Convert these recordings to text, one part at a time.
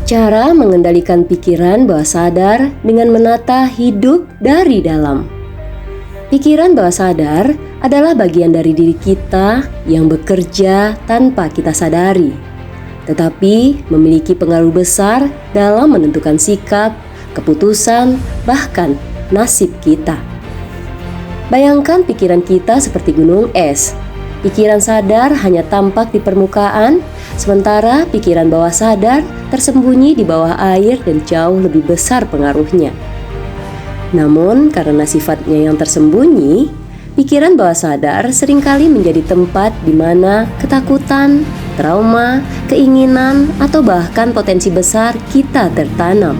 Cara mengendalikan pikiran bawah sadar dengan menata hidup dari dalam. Pikiran bawah sadar adalah bagian dari diri kita yang bekerja tanpa kita sadari, tetapi memiliki pengaruh besar dalam menentukan sikap, keputusan, bahkan nasib kita. Bayangkan pikiran kita seperti gunung es. Pikiran sadar hanya tampak di permukaan, sementara pikiran bawah sadar tersembunyi di bawah air dan jauh lebih besar pengaruhnya. Namun karena sifatnya yang tersembunyi, pikiran bawah sadar seringkali menjadi tempat di mana ketakutan, trauma, keinginan, atau bahkan potensi besar kita tertanam.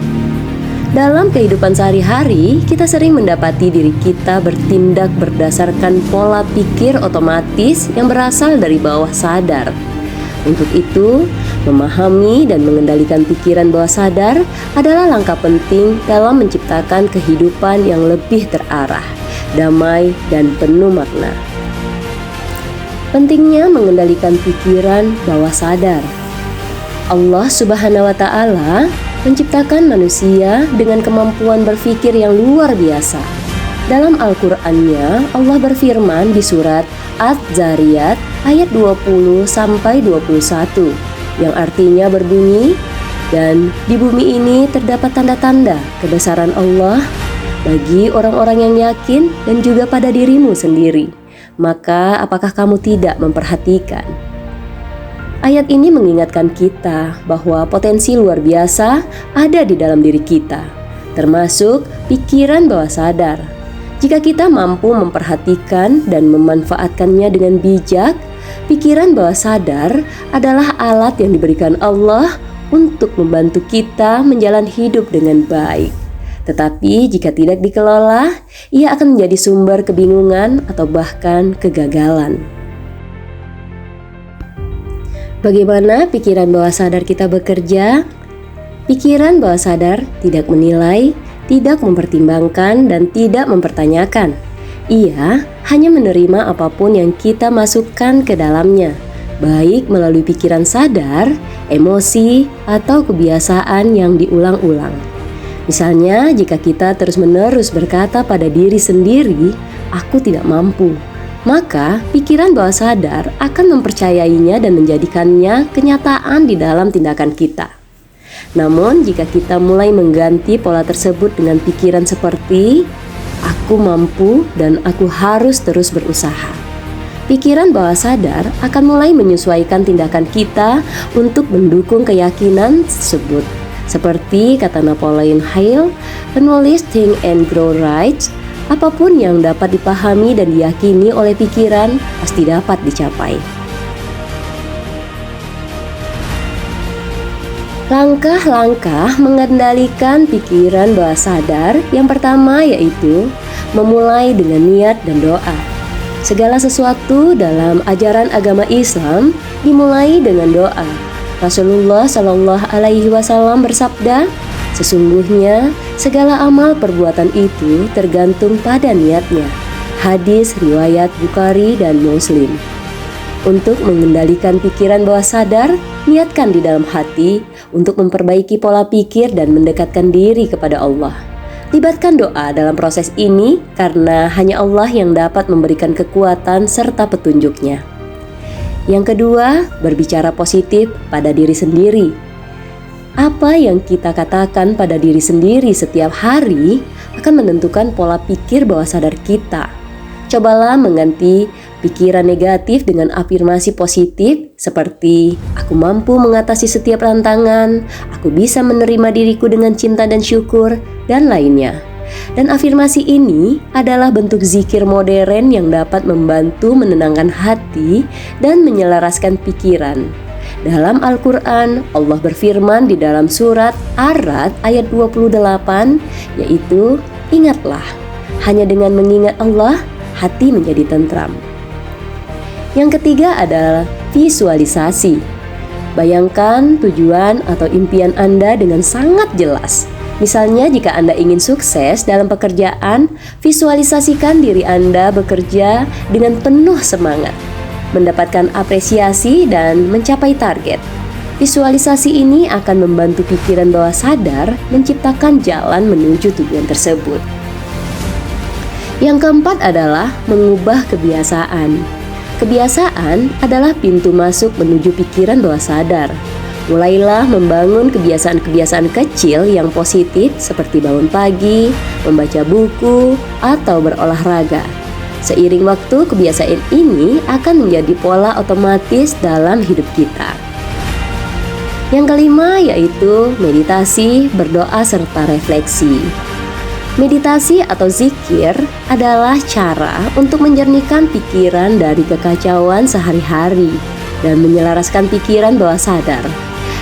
Dalam kehidupan sehari-hari, kita sering mendapati diri kita bertindak berdasarkan pola pikir otomatis yang berasal dari bawah sadar. Untuk itu, memahami dan mengendalikan pikiran bawah sadar adalah langkah penting dalam menciptakan kehidupan yang lebih terarah, damai, dan penuh makna. Pentingnya mengendalikan pikiran bawah sadar. Allah Subhanahu wa Ta'ala menciptakan manusia dengan kemampuan berpikir yang luar biasa. Dalam Al-Qur'annya, Allah berfirman di surat Az-Zariyat ayat 20-21 yang artinya berbunyi, "Dan di bumi ini terdapat tanda-tanda kebesaran Allah bagi orang-orang yang yakin dan juga pada dirimu sendiri. Maka apakah kamu tidak memperhatikan?" Ayat ini mengingatkan kita bahwa potensi luar biasa ada di dalam diri kita, termasuk pikiran bawah sadar. Jika kita mampu memperhatikan dan memanfaatkannya dengan bijak, pikiran bawah sadar adalah alat yang diberikan Allah untuk membantu kita menjalani hidup dengan baik. Tetapi jika tidak dikelola, ia akan menjadi sumber kebingungan atau bahkan kegagalan. Bagaimana pikiran bawah sadar kita bekerja? Pikiran bawah sadar tidak menilai, tidak mempertimbangkan, dan tidak mempertanyakan. Ia hanya menerima apapun yang kita masukkan ke dalamnya, baik melalui pikiran sadar, emosi, atau kebiasaan yang diulang-ulang. Misalnya, jika kita terus-menerus berkata pada diri sendiri, "Aku tidak mampu," maka pikiran bawah sadar akan mempercayainya dan menjadikannya kenyataan di dalam tindakan kita. Namun jika kita mulai mengganti pola tersebut dengan pikiran seperti "Aku mampu dan aku harus terus berusaha," pikiran bawah sadar akan mulai menyesuaikan tindakan kita untuk mendukung keyakinan tersebut. Seperti kata Napoleon Hill, penulis Think and Grow Rich, apapun yang dapat dipahami dan diyakini oleh pikiran pasti dapat dicapai. Langkah-langkah mengendalikan pikiran bawah sadar yang pertama yaitu memulai dengan niat dan doa. Segala sesuatu dalam ajaran agama Islam dimulai dengan doa. Rasulullah Shallallahu Alaihi Wasallam bersabda, "Sesungguhnya segala amal perbuatan itu tergantung pada niatnya." Hadis riwayat Bukhari dan Muslim. Untuk mengendalikan pikiran bawah sadar, niatkan di dalam hati untuk memperbaiki pola pikir dan mendekatkan diri kepada Allah. Libatkan doa dalam proses ini karena hanya Allah yang dapat memberikan kekuatan serta petunjuknya. Yang kedua, berbicara positif pada diri sendiri. Apa yang kita katakan pada diri sendiri setiap hari akan menentukan pola pikir bawah sadar kita. Cobalah mengganti pikiran negatif dengan afirmasi positif seperti "Aku mampu mengatasi setiap tantangan, aku bisa menerima diriku dengan cinta dan syukur," dan lainnya. Dan afirmasi ini adalah bentuk zikir modern yang dapat membantu menenangkan hati dan menyelaraskan pikiran. Dalam Al-Quran, Allah berfirman di dalam surat Ar-Ra'd ayat 28, yaitu, "Ingatlah, hanya dengan mengingat Allah, hati menjadi tentram." Yang ketiga adalah visualisasi. Bayangkan tujuan atau impian Anda dengan sangat jelas. Misalnya jika Anda ingin sukses dalam pekerjaan, visualisasikan diri Anda bekerja dengan penuh semangat, mendapatkan apresiasi dan mencapai target. Visualisasi ini akan membantu pikiran bawah sadar menciptakan jalan menuju tujuan tersebut. Yang keempat adalah mengubah kebiasaan. Kebiasaan adalah pintu masuk menuju pikiran bawah sadar. Mulailah membangun kebiasaan-kebiasaan kecil yang positif seperti bangun pagi, membaca buku, atau berolahraga. Seiring waktu, kebiasaan ini akan menjadi pola otomatis dalam hidup kita. Yang kelima yaitu meditasi, berdoa, serta refleksi. Meditasi atau zikir adalah cara untuk menjernihkan pikiran dari kekacauan sehari-hari dan menyelaraskan pikiran bawah sadar.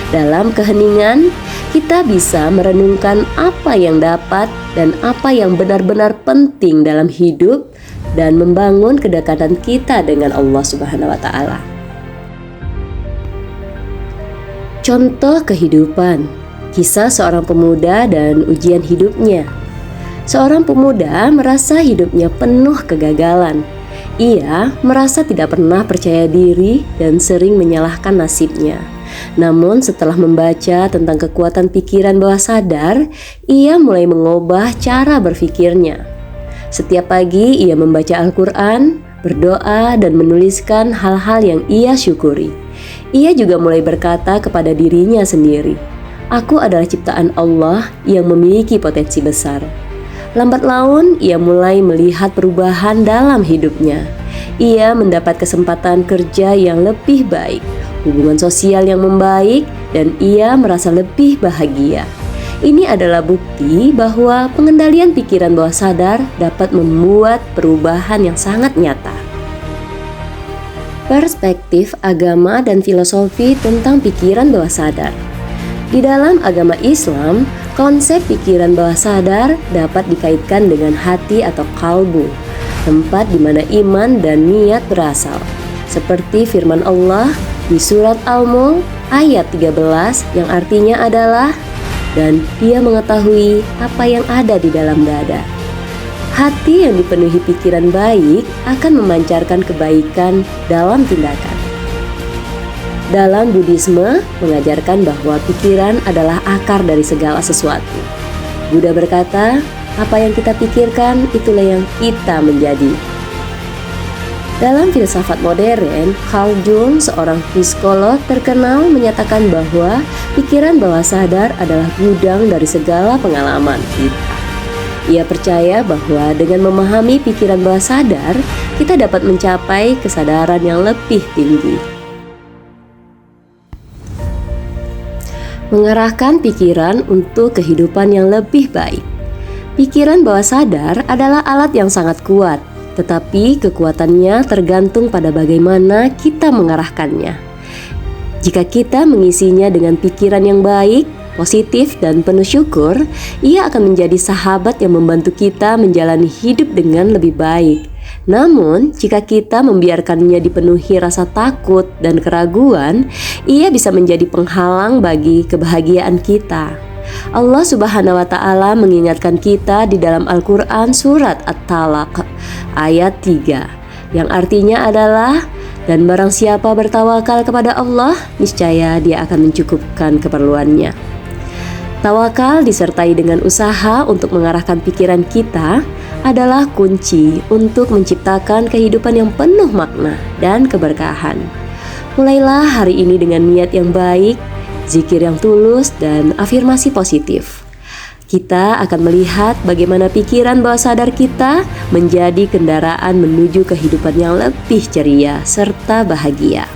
Dalam keheningan, kita bisa merenungkan apa yang dapat dan apa yang benar-benar penting dalam hidup dan membangun kedekatan kita dengan Allah Subhanahu wa Ta'ala. Contoh kehidupan, kisah seorang pemuda dan ujian hidupnya. Seorang pemuda merasa hidupnya penuh kegagalan. Ia merasa tidak pernah percaya diri dan sering menyalahkan nasibnya. Namun setelah membaca tentang kekuatan pikiran bawah sadar, ia mulai mengubah cara berpikirnya. Setiap pagi ia membaca Al-Quran, berdoa, dan menuliskan hal-hal yang ia syukuri. Ia juga mulai berkata kepada dirinya sendiri, "Aku adalah ciptaan Allah yang memiliki potensi besar." Lambat laun, ia mulai melihat perubahan dalam hidupnya. Ia mendapat kesempatan kerja yang lebih baik, hubungan sosial yang membaik, dan ia merasa lebih bahagia. Ini adalah bukti bahwa pengendalian pikiran bawah sadar dapat membuat perubahan yang sangat nyata. Perspektif agama dan filosofi tentang pikiran bawah sadar. Di dalam agama Islam, konsep pikiran bawah sadar dapat dikaitkan dengan hati atau kalbu, tempat di mana iman dan niat berasal. Seperti firman Allah di surat Al-Mulk ayat 13 yang artinya adalah, "Dan dia mengetahui apa yang ada di dalam dada." Hati yang dipenuhi pikiran baik akan memancarkan kebaikan dalam tindakan. Dalam Buddhisme mengajarkan bahwa pikiran adalah akar dari segala sesuatu. Buddha berkata, apa yang kita pikirkan itulah yang kita menjadi. Dalam filsafat modern, Carl Jung, seorang psikolog terkenal, menyatakan bahwa pikiran bawah sadar adalah gudang dari segala pengalaman kita. Ia percaya bahwa dengan memahami pikiran bawah sadar, kita dapat mencapai kesadaran yang lebih tinggi. Mengarahkan pikiran untuk kehidupan yang lebih baik. Pikiran bawah sadar adalah alat yang sangat kuat, tetapi kekuatannya tergantung pada bagaimana kita mengarahkannya. Jika kita mengisinya dengan pikiran yang baik, positif, dan penuh syukur, ia akan menjadi sahabat yang membantu kita menjalani hidup dengan lebih baik. Namun, jika kita membiarkannya dipenuhi rasa takut dan keraguan, ia bisa menjadi penghalang bagi kebahagiaan kita. Allah Subhanahu wa Ta'ala mengingatkan kita di dalam Al-Quran surat At-Talaq ayat 3, yang artinya adalah, "Dan barang siapa bertawakal kepada Allah, niscaya dia akan mencukupkan keperluannya." Tawakal disertai dengan usaha untuk mengarahkan pikiran kita adalah kunci untuk menciptakan kehidupan yang penuh makna dan keberkahan. Mulailah hari ini dengan niat yang baik, zikir yang tulus, dan afirmasi positif. Kita akan melihat bagaimana pikiran bawah sadar kita menjadi kendaraan menuju kehidupan yang lebih ceria serta bahagia.